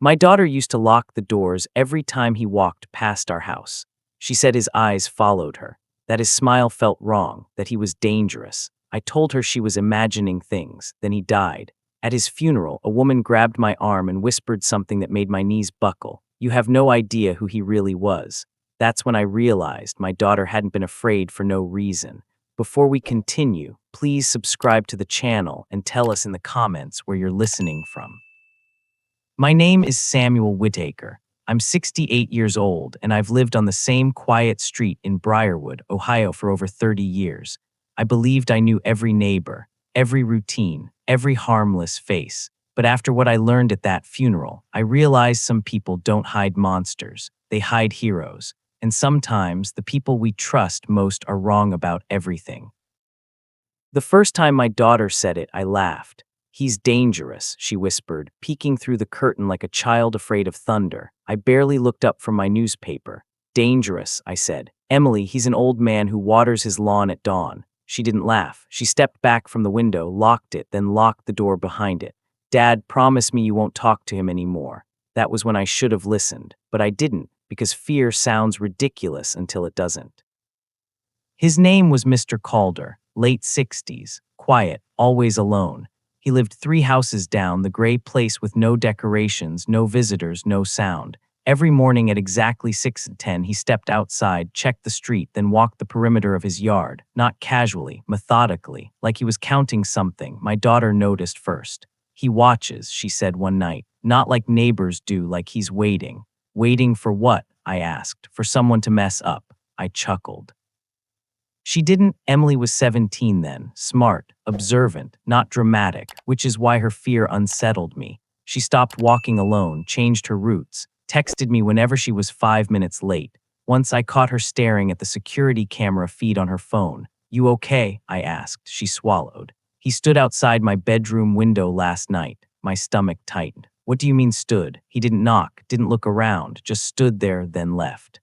My daughter used to lock the doors every time he walked past our house. She said his eyes followed her, that his smile felt wrong, that he was dangerous. I told her she was imagining things, then he died. At his funeral, a woman grabbed my arm and whispered something that made my knees buckle. You have no idea who he really was. That's when I realized my daughter hadn't been afraid for no reason. Before we continue, please subscribe to the channel and tell us in the comments where you're listening from. My name is Samuel Whitaker. I'm 68 years old, and I've lived on the same quiet street in Briarwood, Ohio for over 30 years. I believed I knew every neighbor, every routine, every harmless face. But after what I learned at that funeral, I realized some people don't hide monsters, they hide heroes. And sometimes the people we trust most are wrong about everything. The first time my daughter said it, I laughed. He's dangerous, she whispered, peeking through the curtain like a child afraid of thunder. I barely looked up from my newspaper. Dangerous, I said. Emily, he's an old man who waters his lawn at dawn. She didn't laugh. She stepped back from the window, locked it, then locked the door behind it. Dad, promise me you won't talk to him anymore. That was when I should have listened, but I didn't, because fear sounds ridiculous until it doesn't. His name was Mr. Calder, late 60s, quiet, always alone. He lived 3 houses down, the gray place with no decorations, no visitors, no sound. Every morning at exactly 6:10, he stepped outside, checked the street, then walked the perimeter of his yard, not casually, methodically, like he was counting something. My daughter noticed first. He watches, she said one night, not like neighbors do, like he's waiting. Waiting for what? I asked. For someone to mess up. I chuckled. She didn't. Emily was 17 then, smart, observant, not dramatic, which is why her fear unsettled me. She stopped walking alone, changed her routes, texted me whenever she was 5 minutes late. Once I caught her staring at the security camera feed on her phone. You okay? I asked. She swallowed. He stood outside my bedroom window last night. My stomach tightened. What do you mean stood? He didn't knock, didn't look around, just stood there, then left.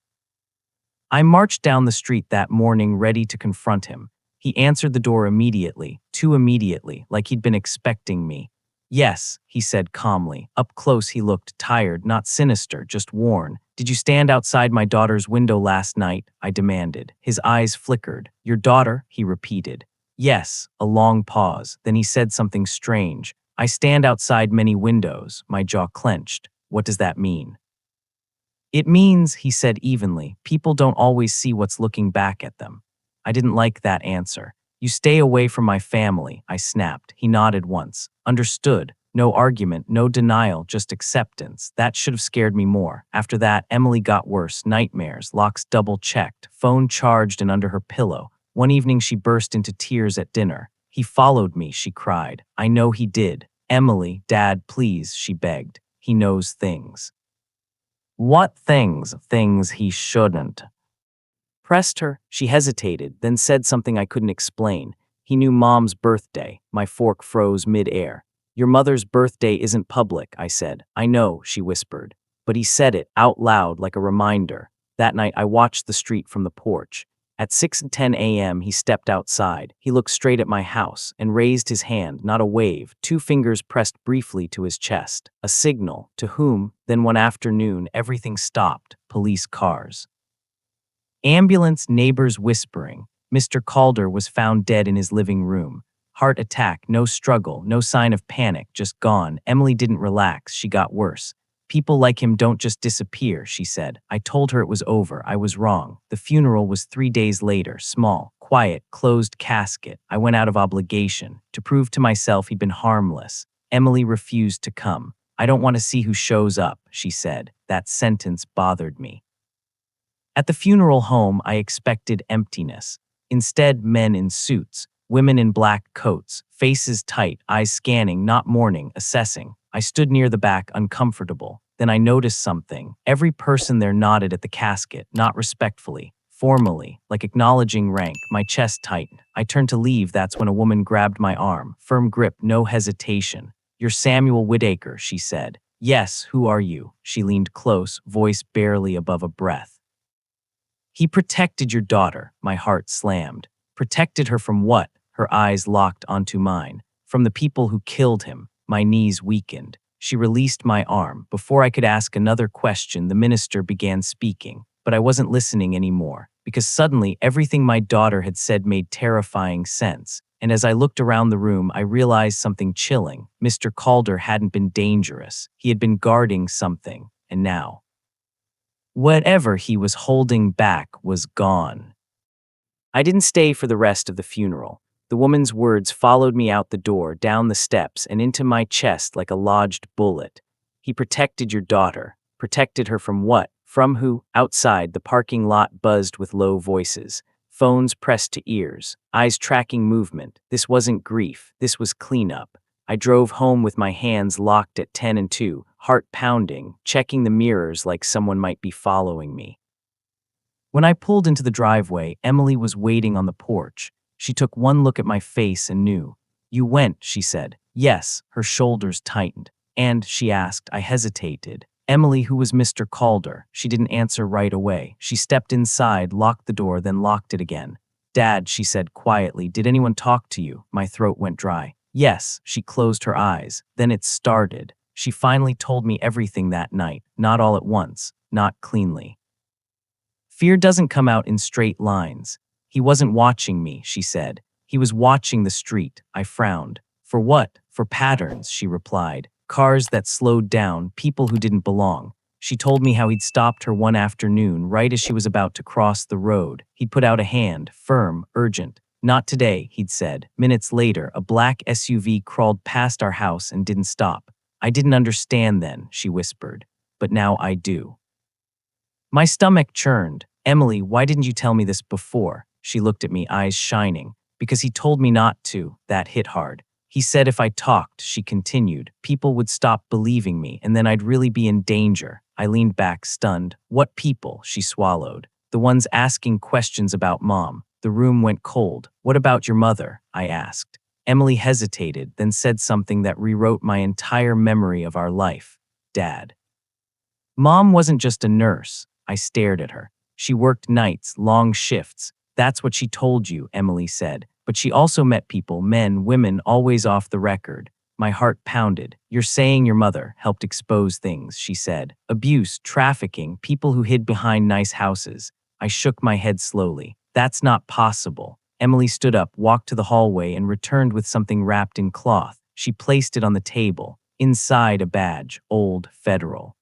I marched down the street that morning ready to confront him. He answered the door immediately, too immediately, like he'd been expecting me. Yes, he said calmly. Up close he looked tired, not sinister, just worn. Did you stand outside my daughter's window last night? I demanded. His eyes flickered. Your daughter? He repeated. Yes, a long pause. Then he said something strange. I stand outside many windows. My jaw clenched. What does that mean? It means, he said evenly, people don't always see what's looking back at them. I didn't like that answer. You stay away from my family, I snapped. He nodded once. Understood. No argument, no denial, just acceptance. That should have scared me more. After that, Emily got worse. Nightmares, locks double-checked, phone charged and under her pillow. One evening she burst into tears at dinner. He followed me, she cried. I know he did. Emily, Dad, please, she begged. He knows things. What things? Things he shouldn't. Pressed her. She hesitated, then said something I couldn't explain. He knew Mom's birthday. My fork froze mid-air. Your mother's birthday isn't public, I said. I know, she whispered. But he said it out loud like a reminder. That night I watched the street from the porch. At 6:10 a.m. he stepped outside. He looked straight at my house and raised his hand, not a wave, 2 fingers pressed briefly to his chest. A signal. To whom? Then one afternoon, everything stopped. Police cars. Ambulance, neighbors whispering. Mr. Calder was found dead in his living room. Heart attack, no struggle, no sign of panic, just gone. Emily didn't relax, she got worse. People like him don't just disappear, she said. I told her it was over. I was wrong. The funeral was 3 days later, small, quiet, closed casket. I went out of obligation. To prove to myself he'd been harmless. Emily refused to come. I don't want to see who shows up, she said. That sentence bothered me. At the funeral home, I expected emptiness. Instead, men in suits, women in black coats, faces tight, eyes scanning, not mourning, assessing. I stood near the back, uncomfortable. Then I noticed something. Every person there nodded at the casket, not respectfully, formally, like acknowledging rank. My chest tightened. I turned to leave. That's when a woman grabbed my arm. Firm grip, no hesitation. You're Samuel Whitaker, she said. Yes, who are you? She leaned close, voice barely above a breath. He protected your daughter. My heart slammed. Protected her from what? Her eyes locked onto mine. From the people who killed him. My knees weakened. She released my arm. Before I could ask another question, the minister began speaking, but I wasn't listening anymore, because suddenly everything my daughter had said made terrifying sense. And as I looked around the room, I realized something chilling. Mr. Calder hadn't been dangerous. He had been guarding something, and now, whatever he was holding back was gone. I didn't stay for the rest of the funeral. The woman's words followed me out the door, down the steps, and into my chest like a lodged bullet. He protected your daughter. Protected her from what? From who? Outside, the parking lot buzzed with low voices. Phones pressed to ears, eyes tracking movement. This wasn't grief, this was cleanup. I drove home with my hands locked at 10 and 2, heart pounding, checking the mirrors like someone might be following me. When I pulled into the driveway, Emily was waiting on the porch. She took one look at my face and knew. "You went," she said. "Yes." Her shoulders tightened. "And?" she asked. I hesitated. Emily, who was Mr. Calder. She didn't answer right away. She stepped inside, locked the door, then locked it again. "Dad," she said quietly, "did anyone talk to you?" My throat went dry. "Yes." She closed her eyes. Then it started. She finally told me everything that night. Not all at once. Not cleanly. Fear doesn't come out in straight lines. He wasn't watching me, she said. He was watching the street. I frowned. "For what?" "For patterns," she replied. "Cars that slowed down, people who didn't belong." She told me how he'd stopped her one afternoon right as she was about to cross the road. He'd put out a hand, firm, urgent. "Not today," he'd said. Minutes later, a black SUV crawled past our house and didn't stop. "I didn't understand then," she whispered. "But now I do." My stomach churned. "Emily, why didn't you tell me this before?" She looked at me, eyes shining. "Because he told me not to." That hit hard. "He said if I talked," she continued, "people would stop believing me, and then I'd really be in danger." I leaned back, stunned. "What people?" She swallowed. "The ones asking questions about Mom." The room went cold. "What about your mother?" I asked. Emily hesitated, then said something that rewrote my entire memory of our life. "Dad." Mom wasn't just a nurse. I stared at her. "She worked nights, long shifts. That's what she told you," Emily said. "But she also met people, men, women, always off the record." My heart pounded. "You're saying your mother helped expose things," she said. "Abuse, trafficking, people who hid behind nice houses." I shook my head slowly. "That's not possible." Emily stood up, walked to the hallway, and returned with something wrapped in cloth. She placed it on the table. Inside a badge, old, federal.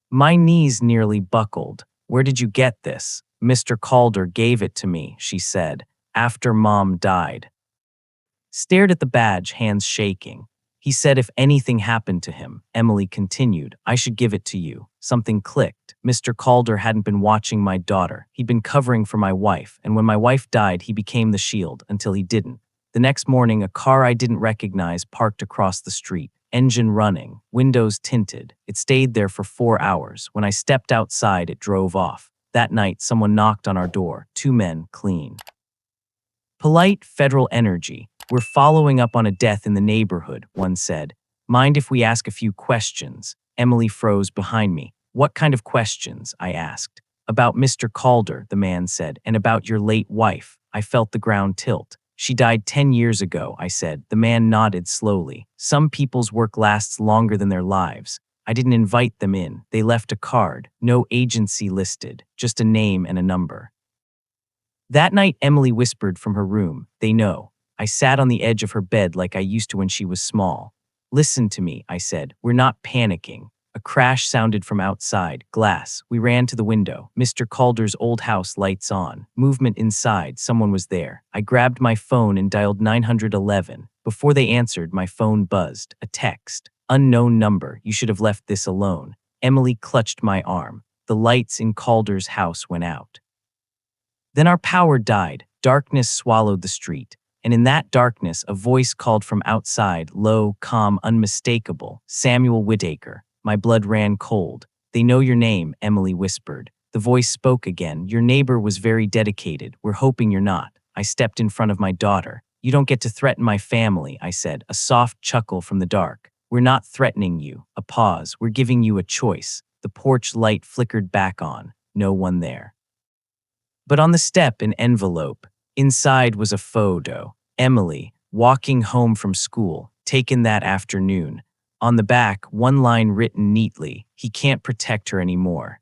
My knees nearly buckled. "Where did you get this?" "Mr. Calder gave it to me," she said, "after Mom died." Stared at the badge, hands shaking. "He said if anything happened to him," Emily continued, "I should give it to you." Something clicked. Mr. Calder hadn't been watching my daughter. He'd been covering for my wife, and when my wife died, he became the shield until he didn't. The next morning, a car I didn't recognize parked across the street. Engine running, windows tinted. It stayed there for 4 hours. When I stepped outside, it drove off. That night, someone knocked on our door. 2 men, clean. Polite federal energy. "We're following up on a death in the neighborhood," one said. "Mind if we ask a few questions?" Emily froze behind me. "What kind of questions?" I asked. "About Mr. Calder," the man said, "and about your late wife." I felt the ground tilt. "She died 10 years ago," I said. The man nodded slowly. "Some people's work lasts longer than their lives." I didn't invite them in. They left a card. No agency listed. Just a name and a number. That night, Emily whispered from her room, "They know." I sat on the edge of her bed like I used to when she was small. "Listen to me," I said. "We're not panicking." A crash sounded from outside. Glass. We ran to the window. Mr. Calder's old house, lights on. Movement inside. Someone was there. I grabbed my phone and dialed 911. Before they answered, my phone buzzed. A text. "Unknown number. You should have left this alone." Emily clutched my arm. The lights in Calder's house went out. Then our power died. Darkness swallowed the street. And in that darkness, a voice called from outside, low, calm, unmistakable. "Samuel Whittaker." My blood ran cold. "They know your name," Emily whispered. The voice spoke again. "Your neighbor was very dedicated. We're hoping you're not." I stepped in front of my daughter. "You don't get to threaten my family," I said, a soft chuckle from the dark. "We're not threatening you." A pause. "We're giving you a choice." The porch light flickered back on. No one there. But on the step, an envelope. Inside was a photo. Emily, walking home from school, taken that afternoon. On the back, one line written neatly, "He can't protect her anymore."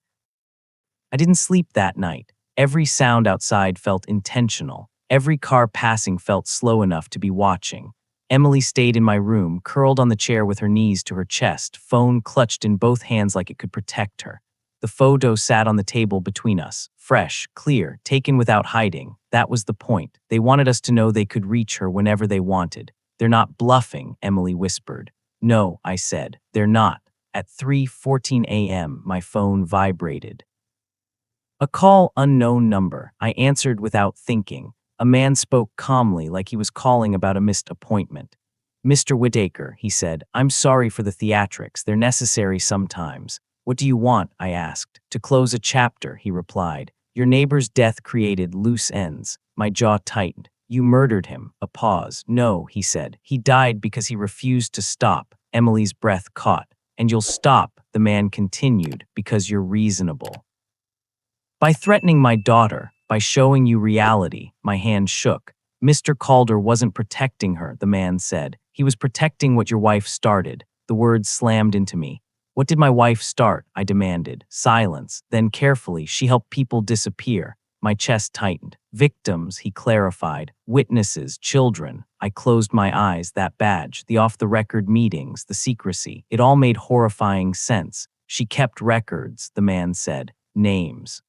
I didn't sleep that night. Every sound outside felt intentional. Every car passing felt slow enough to be watching. Emily stayed in my room, curled on the chair with her knees to her chest, phone clutched in both hands like it could protect her. The photo sat on the table between us, fresh, clear, taken without hiding. That was the point. They wanted us to know they could reach her whenever they wanted. "They're not bluffing," Emily whispered. "No," I said, "they're not." At 3:14 a.m., my phone vibrated. A call, unknown number. I answered without thinking. A man spoke calmly, like he was calling about a missed appointment. "Mr. Whitaker," he said, "I'm sorry for the theatrics. They're necessary sometimes." "What do you want?" I asked. "To close a chapter," he replied. "Your neighbor's death created loose ends." My jaw tightened. "You murdered him." A pause. "No," he said. "He died because he refused to stop." Emily's breath caught. "And you'll stop," the man continued, "because you're reasonable." By threatening my daughter, by showing you reality, my hand shook. "Mr. Calder wasn't protecting her," the man said. "He was protecting what your wife started." The words slammed into me. "What did my wife start?" I demanded. Silence. Then carefully, "She helped people disappear." My chest tightened. "Victims," he clarified. "Witnesses, children." I closed my eyes. That badge, the off-the-record meetings, the secrecy, it all made horrifying sense. "She kept records," the man said. "Names.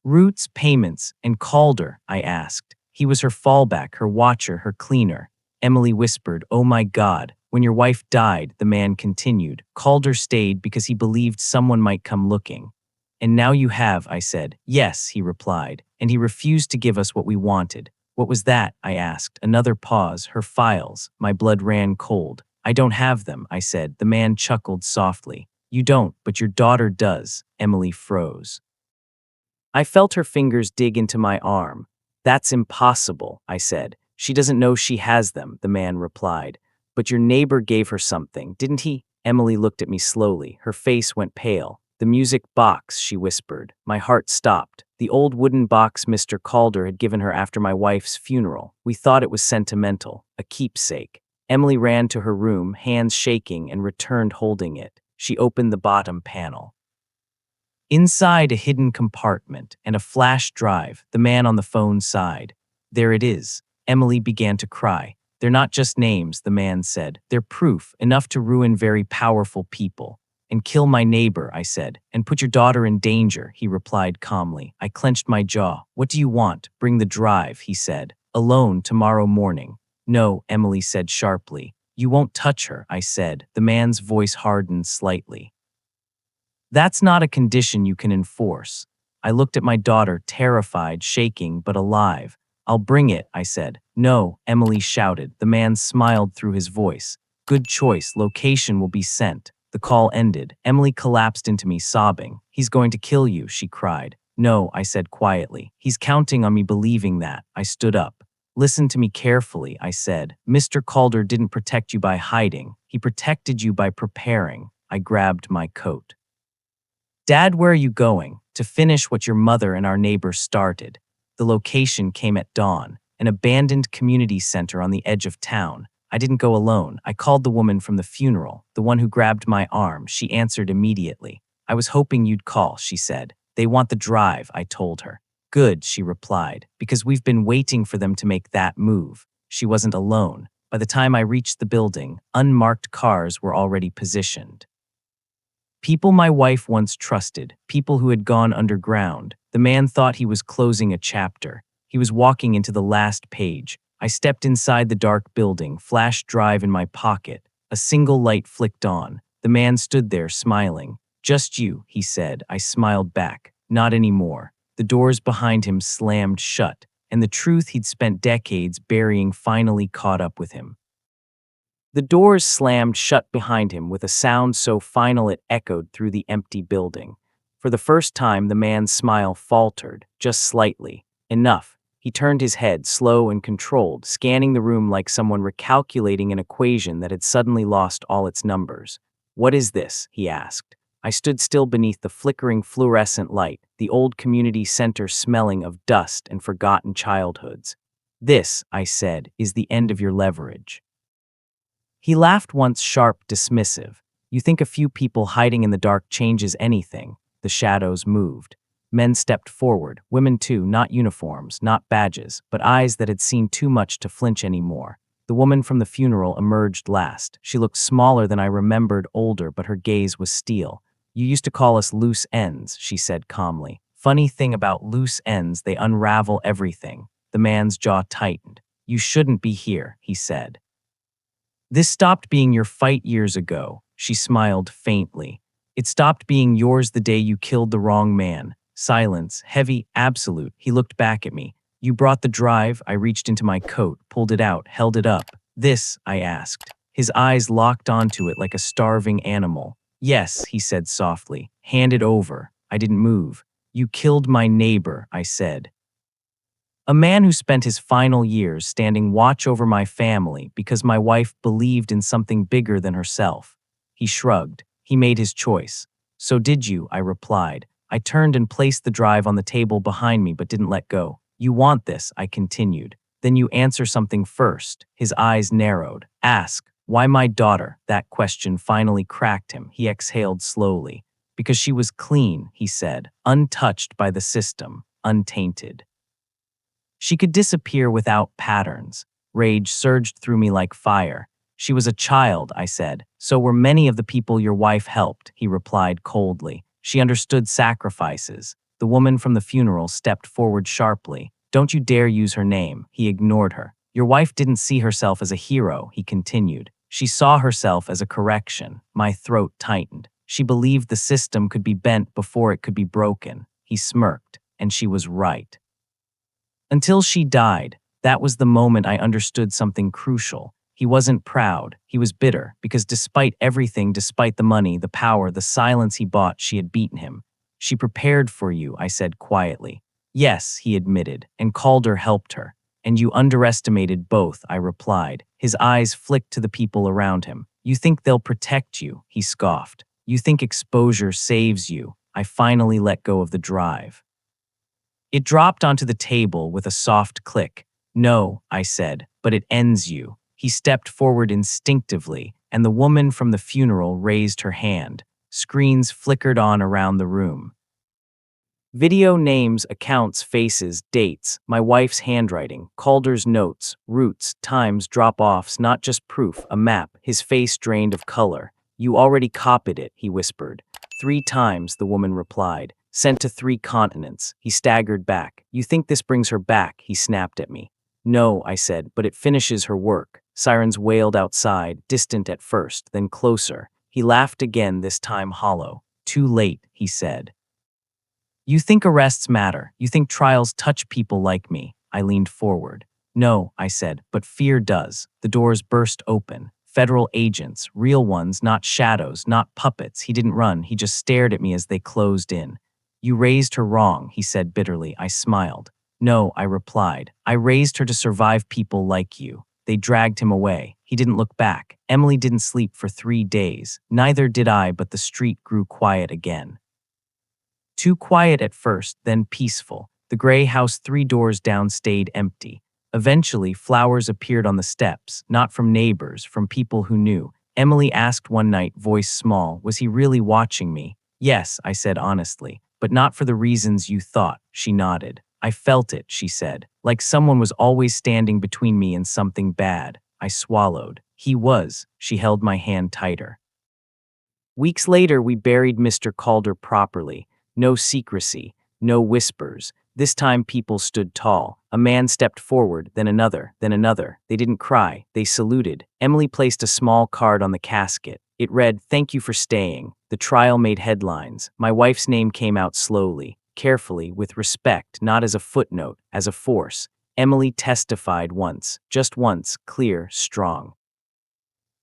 Roots, payments, and Calder," I asked. "He was her fallback, her watcher, her cleaner." Emily whispered, "Oh my God." "When your wife died," the man continued, "Calder stayed because he believed someone might come looking." "And now you have," I said. "Yes," he replied, "and he refused to give us what we wanted." "What was that?" I asked. Another pause. "Her files." My blood ran cold. "I don't have them," I said. The man chuckled softly. "You don't, but your daughter does." Emily froze. I felt her fingers dig into my arm. "That's impossible," I said. "She doesn't know she has them," the man replied. "But your neighbor gave her something, didn't he?" Emily looked at me slowly. Her face went pale. "The music box," she whispered. My heart stopped. "The old wooden box Mr. Calder had given her after my wife's funeral. We thought it was sentimental, a keepsake." Emily ran to her room, hands shaking, and returned holding it. She opened the bottom panel. Inside, a hidden compartment and a flash drive, the man on the phone sighed. "There it is." Emily began to cry. "They're not just names," the man said. "They're proof, enough to ruin very powerful people." "And kill my neighbor," I said. "And put your daughter in danger," he replied calmly. I clenched my jaw. "What do you want?" "Bring the drive," he said. "Alone tomorrow morning." "No," Emily said sharply. "You won't touch her," I said. The man's voice hardened slightly. "That's not a condition you can enforce." I looked at my daughter, terrified, shaking, but alive. "I'll bring it," I said. "No," Emily shouted. The man smiled through his voice. "Good choice. Location will be sent." The call ended. Emily collapsed into me, sobbing. "He's going to kill you," she cried. "No," I said quietly. "He's counting on me believing that." I stood up. "Listen to me carefully," I said. "Mr. Calder didn't protect you by hiding. He protected you by preparing." I grabbed my coat. "Dad, where are you going?" "To finish what your mother and our neighbor started." The location came at dawn, an abandoned community center on the edge of town. I didn't go alone. I called the woman from the funeral, the one who grabbed my arm. She answered immediately. "I was hoping you'd call," she said. "They want the drive," I told her. "Good," she replied, "because we've been waiting for them to make that move." She wasn't alone. By the time I reached the building, unmarked cars were already positioned. People my wife once trusted, people who had gone underground. The man thought he was closing a chapter. He was walking into the last page. I stepped inside the dark building, flash drive in my pocket. A single light flicked on. The man stood there, smiling. "Just you," he said. I smiled back. "Not anymore." The doors behind him slammed shut, and the truth he'd spent decades burying finally caught up with him. The doors slammed shut behind him with a sound so final it echoed through the empty building. For the first time, the man's smile faltered, just slightly. Enough. He turned his head, slow and controlled, scanning the room like someone recalculating an equation that had suddenly lost all its numbers. "What is this?" he asked. I stood still beneath the flickering fluorescent light, the old community center smelling of dust and forgotten childhoods. "This," I said, "is the end of your leverage." He laughed once, sharp, dismissive. You think a few people hiding in the dark changes anything? The shadows moved. Men stepped forward, women too, not uniforms, not badges, but eyes that had seen too much to flinch anymore. The woman from the funeral emerged last. She looked smaller than I remembered, older, but her gaze was steel. You used to call us loose ends, she said calmly. Funny thing about loose ends, they unravel everything. The man's jaw tightened. You shouldn't be here, he said. This stopped being your fight years ago, she smiled faintly. It stopped being yours the day you killed the wrong man. Silence, heavy, absolute. He looked back at me. You brought the drive. I reached into my coat, pulled it out, held it up. This, I asked. His eyes locked onto it like a starving animal. Yes, he said softly. Hand it over. I didn't move. You killed my neighbor, I said. A man who spent his final years standing watch over my family because my wife believed in something bigger than herself. He shrugged. He made his choice. So did you, I replied. I turned and placed the drive on the table behind me but didn't let go. You want this, I continued. Then you answer something first. His eyes narrowed. Ask, why my daughter? That question finally cracked him. He exhaled slowly. Because she was clean, he said, untouched by the system, untainted. She could disappear without patterns. Rage surged through me like fire. She was a child, I said. So were many of the people your wife helped, he replied coldly. She understood sacrifices. The woman from the funeral stepped forward sharply. Don't you dare use her name. He ignored her. Your wife didn't see herself as a hero, he continued. She saw herself as a correction. My throat tightened. She believed the system could be bent before it could be broken. He smirked, and she was right. Until she died, that was the moment I understood something crucial. He wasn't proud. He was bitter, because despite everything, despite the money, the power, the silence he bought, she had beaten him. She prepared for you, I said quietly. Yes, he admitted, and Calder helped her. And you underestimated both, I replied. His eyes flicked to the people around him. You think they'll protect you, he scoffed. You think exposure saves you. I finally let go of the drive. It dropped onto the table with a soft click. No, I said, but it ends you. He stepped forward instinctively, and the woman from the funeral raised her hand. Screens flickered on around the room. Video, names, accounts, faces, dates, my wife's handwriting, Calder's notes, routes, times, drop-offs, not just proof, a map, his face drained of color. You already copied it, he whispered. 3 times, the woman replied. Sent to 3 continents. He staggered back. You think this brings her back, he snapped at me. No, I said, but it finishes her work. Sirens wailed outside, distant at first, then closer. He laughed again, this time hollow. Too late, he said. You think arrests matter. You think trials touch people like me. I leaned forward. No, I said, but fear does. The doors burst open. Federal agents, real ones, not shadows, not puppets. He didn't run. He just stared at me as they closed in. You raised her wrong, he said bitterly. I smiled. No, I replied. I raised her to survive people like you. They dragged him away. He didn't look back. Emily didn't sleep for 3 days. Neither did I, but the street grew quiet again. Too quiet at first, then peaceful. The gray house 3 doors down stayed empty. Eventually, flowers appeared on the steps, not from neighbors, from people who knew. Emily asked one night, voice small, was he really watching me? Yes, I said honestly, but not for the reasons you thought. She nodded. I felt it, she said, like someone was always standing between me and something bad. I swallowed. He was. She held my hand tighter. Weeks later, we buried Mr. Calder properly. No secrecy, no whispers. This time people stood tall. A man stepped forward, then another, then another. They didn't cry, they saluted. Emily placed a small card on the casket. It read, "Thank you for staying." The trial made headlines. My wife's name came out slowly, carefully, with respect, not as a footnote, as a force. Emily testified once, just once, clear, strong.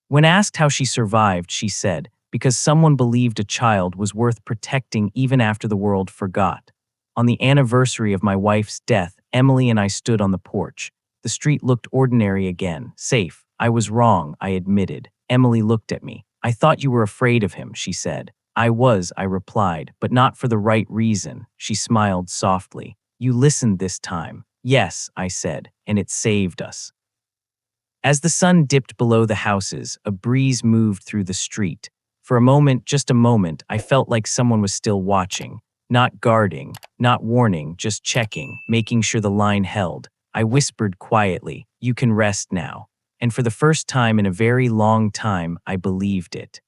When asked how she survived, she said, because someone believed a child was worth protecting even after the world forgot. On the anniversary of my wife's death, Emily and I stood on the porch. The street looked ordinary again, safe. I was wrong, I admitted. Emily looked at me. I thought you were afraid of him, she said. I was, I replied, but not for the right reason. She smiled softly. You listened this time. Yes, I said, and it saved us. As the sun dipped below the houses, a breeze moved through the street. For a moment, just a moment, I felt like someone was still watching. Not guarding, not warning, just checking, making sure the line held. I whispered quietly, "You can rest now." And for the first time in a very long time, I believed it.